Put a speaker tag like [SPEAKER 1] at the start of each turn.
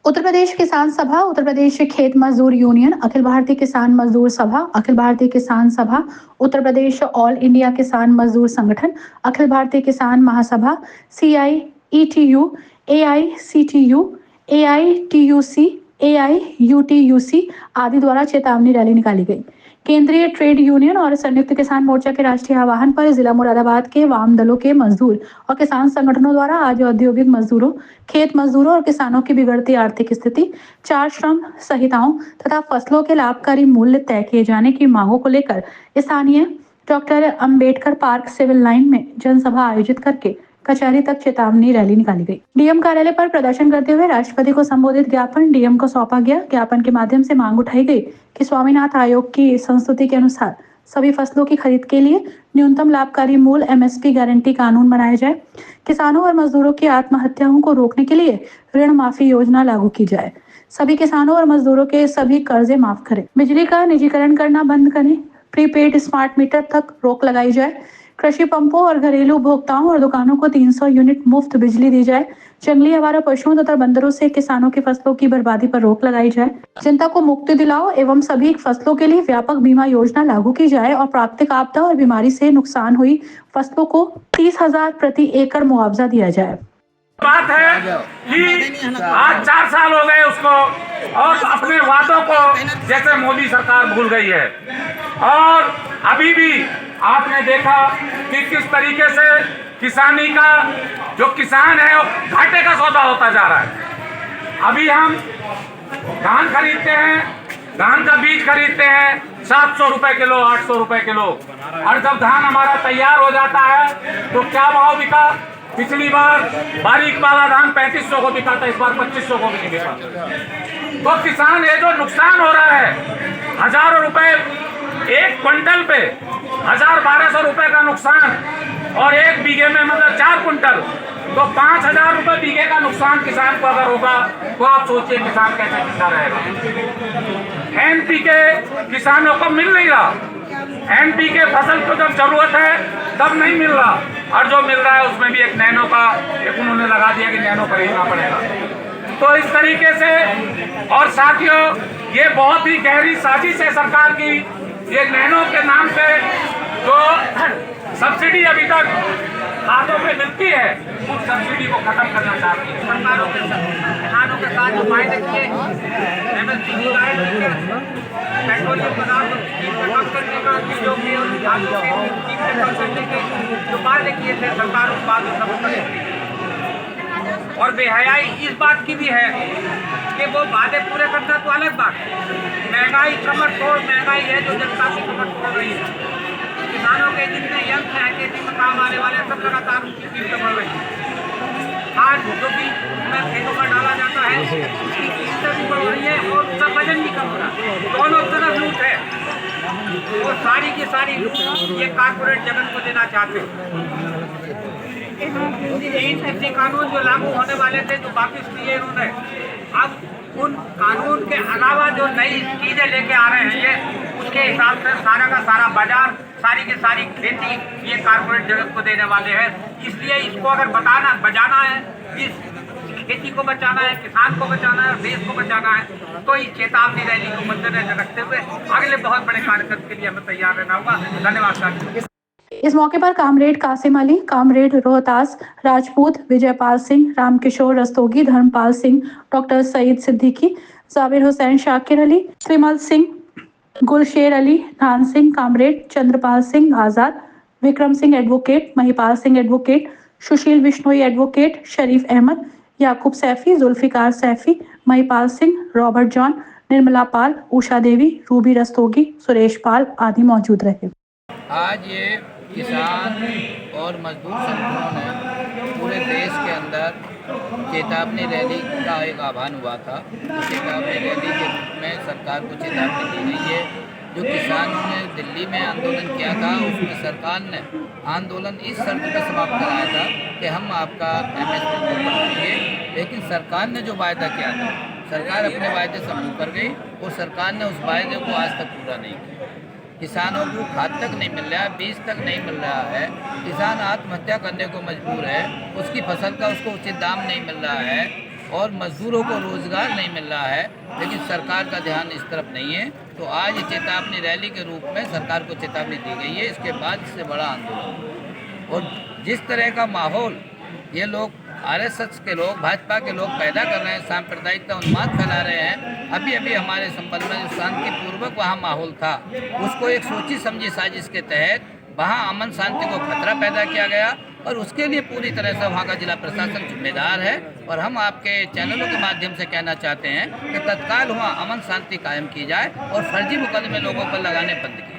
[SPEAKER 1] उत्तर प्रदेश किसान सभा, उत्तर प्रदेश खेत मजदूर यूनियन, अखिल भारतीय किसान मजदूर सभा, अखिल भारतीय किसान सभा, उत्तर प्रदेश ऑल इंडिया किसान मजदूर संगठन, अखिल भारतीय किसान महासभा, CIETU, AICTU, AITUC, AIUTUC आदि द्वारा चेतावनी रैली निकाली गई। केंद्रीय ट्रेड यूनियन और संयुक्त किसान मोर्चा के राष्ट्रीय आह्वान पर जिला मुरादाबाद के वाम दलों के मजदूर और किसान संगठनों द्वारा आज औद्योगिक मजदूरों, खेत मजदूरों और किसानों की बिगड़ती आर्थिक स्थिति, 4 श्रम संहिताओं तथा फसलों के लाभकारी मूल्य तय किए जाने की मांगों को लेकर स्थानीय doctor Ambedkar park civil line में जनसभा आयोजित करके कचहरी तक चेतावनी रैली निकाली गई। डीएम कार्यालय पर प्रदर्शन करते हुए राष्ट्रपति को संबोधित ज्ञापन डीएम को सौंपा गया। ज्ञापन के माध्यम से मांग उठाई गई कि स्वामीनाथन आयोग की संस्तुति के अनुसार सभी फसलों की खरीद के लिए न्यूनतम लाभकारी मूल्य MSP गारंटी कानून बनाया जाए। किसानों और मजदूरों की आत्महत्याओं को रोकने के लिए ऋण माफी योजना लागू की जाए। सभी किसानों और मजदूरों के सभी कर्जे माफ करें। बिजली का निजीकरण करना बंद करें। प्रीपेड स्मार्ट मीटर तक रोक लगाई जाए। कृषि पंपों और घरेलू उपभोक्ताओं और दुकानों को 300 यूनिट मुफ्त बिजली दी जाए। जंगली आवारा पशुओं तथा बंदरों से किसानों की फसलों की बर्बादी पर रोक लगाई जाए। जनता को मुक्ति दिलाओ एवं सभी फसलों के लिए व्यापक बीमा योजना लागू की जाए और प्राकृतिक आपदा और बीमारी से नुकसान हुई फसलों को 30,000 प्रति एकड़ मुआवजा दिया जाए।
[SPEAKER 2] बात है कि आज 4 साल हो गए उसको और अपने वादों को जैसे मोदी सरकार भूल गई है। और अभी भी आपने देखा कि किस तरीके से किसानी का जो किसान है वो घाटे का सौदा होता जा रहा है। अभी हम धान खरीदते हैं, धान का बीज खरीदते हैं 700 रुपए किलो, 800 रुपए किलो, और जब धान हमारा तैयार हो जाता है तो क्या भाव बिका? पिछली बार बारीक वाला धान 3500 को बिका था, इस बार 2500 को भी नहीं बिका। तो किसान ये जो नुकसान हो रहा है, हजारों रुपए एक क्विंटल पे, 1200 रुपए का नुकसान, और एक बीघे में मतलब 4 क्विंटल, तो 5000 रुपए बीघे का नुकसान किसान को अगर होगा तो आप सोचिए किसान कैसे जिंदा रहेगा। NPK किसानों को मिल नहीं रहा। NPK फसल को जब जरूरत है तब नहीं मिल रहा, और जो मिल रहा है उसमें भी एक नैनो का एक उन्होंने लगा दिया कि नैनो खरीदना पड़ेगा। तो इस तरीके से, और साथियों ये बहुत ही गहरी साजिश है सरकार की। ये नैनो के नाम पे जो सब्सिडी अभी तक खातों पे मिलती है उस सब्सिडी को खत्म करना चाहती है। सरकारों के किसानों के साथ जो वायदे किए, MSP की गारंटी, पेट्रोलियम पदार्थ कम करने का, चीजों के जो वादे किए थे सरकार, उस बात को सब करेगी। और बेहयाई इस बात की भी है कि वो वादे पूरे करना तो अलग बात है, महंगाई कमर तोड़ महंगाई है जो जनता की कमर तोड़ रही है। किसानों के जितने यंत्र हैं, खेती में काम आने वाले, सब लगातार उनकी कीमतें बढ़ रही है। आज जो भी खेतों में डाला जाता है उसकी कीमतें भी बढ़ रही है और उसका वजन भी कम हो रहा है। दोनों तरफ लूट है, वो सारी की सारी लूट ये कारपोरेट जगत को देना चाहते हैं। कृषि कानून जो लागू होने वाले थे जो वापिस किए इन्होंने, अब उन कानून के अलावा जो नई चीजें लेके आ रहे हैं, ये उसके हिसाब से सारा का सारा बाजार, सारी की सारी खेती ये कारपोरेट जगत को देने वाले हैं। इसलिए इसको अगर बचाना है, इस खेती को बचाना है, किसान को बचाना है, देश को बचाना है, तो इस चेतावनी रैली को मद्देनजर रखते हुए अगले बहुत बड़े कार्यक्रम के लिए हमें तैयार रहना होगा। धन्यवाद साथियों।
[SPEAKER 1] इस मौके पर comrade Kasim Ali, comrade Rohtas Rajput, Vijaypal Singh, Ramkishore Rastogi, Dharampal Singh, doctor Saeed Siddiqui, Jabir Hussain, Shakir Ali, Vimal Singh, Gulsher Ali, Dhan Singh comrade, Chandrapal Singh Azad, Vikram Singh advocate, Mahipal Singh advocate, Sushil Bishnoi advocate, Sharif Ahmed, Yakub Saifi, Zulfikar Saifi, Mahipal Singh, Robert John, Nirmala Pal, Usha Devi, Ruby Rastogi, Suresh Pal आदि मौजूद रहे।
[SPEAKER 3] आज ये किसान और मजदूर संगठनों ने पूरे देश के अंदर चेतावनी रैली का एक आह्वान हुआ था। चेतावनी रैली के रूप में सरकार को चेतावनी दी गई है। जो किसानों ने दिल्ली में आंदोलन किया था उसमें सरकार ने आंदोलन इस शर्त पर समाप्त कराया था कि हम आपका MSP को बढ़ाएंगे, लेकिन सरकार ने जो वायदा किया था, सरकार अपने वायदे से मुकर गई और सरकार ने उस वायदे को आज तक पूरा नहीं किया। किसानों को खाद तक नहीं मिल रहा है, बीज तक नहीं मिल रहा है, किसान आत्महत्या करने को मजबूर है, उसकी फसल का उसको उचित दाम नहीं मिल रहा है, और मजदूरों को रोज़गार नहीं मिल रहा है, लेकिन सरकार का ध्यान इस तरफ नहीं है। तो आज ये चेतावनी रैली के रूप में सरकार को चेतावनी दी गई है, इसके बाद इससे बड़ा आंदोलन। और जिस तरह का माहौल ये लोग आरएसएस के लोग, भाजपा के लोग पैदा कर रहे हैं, सांप्रदायिकता उन्माद फैला रहे हैं। अभी अभी हमारे संबंध में जो शांतिपूर्वक वहाँ माहौल था, उसको एक सोची समझी साजिश के तहत वहाँ अमन शांति को खतरा पैदा किया गया, और उसके लिए पूरी तरह से वहाँ का जिला प्रशासन जिम्मेदार है। और हम आपके चैनलों के माध्यम से कहना चाहते हैं कि तत्काल वहाँ अमन शांति कायम की जाए और फर्जी मुकदमे लोगों पर लगाने बंद किए।